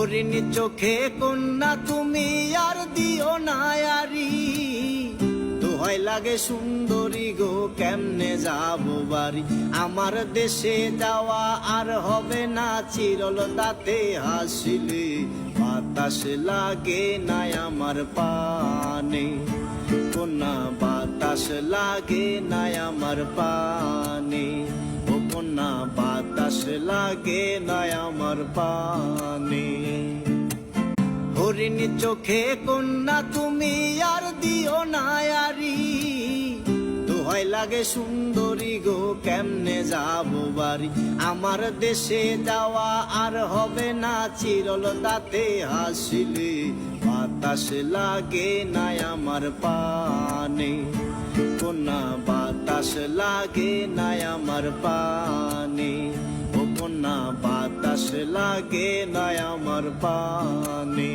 হরিণ চোখে কন্যা তুমি আর দিও না আরি, দোহাই লাগে সুন্দরী গো কেমনে যাব বাড়ি। আমার দেশে যাওয়া আর হবে না চিরল দাঁতে হাসিলে, বাতাস লাগে না আমার পানে কন্যা, বাতাস লাগে না আমার পানে ও কন্যা, বাতাস লাগে না আমার পানে। হরিণ চোখে কন্যা তুমি আর দিও না আরি, দোহাই লাগে সুন্দরী গো কেমনে যাব বাড়ি। আমার দেশে যাওয়া আর হবে না চিরল দাঁতে হাসিলে, বাতাস লাগে না আমার পানে কন্যা, বাতাস লাগে না আমার পানে ও কন্যা, বাতাস লাগে না আমার পানে।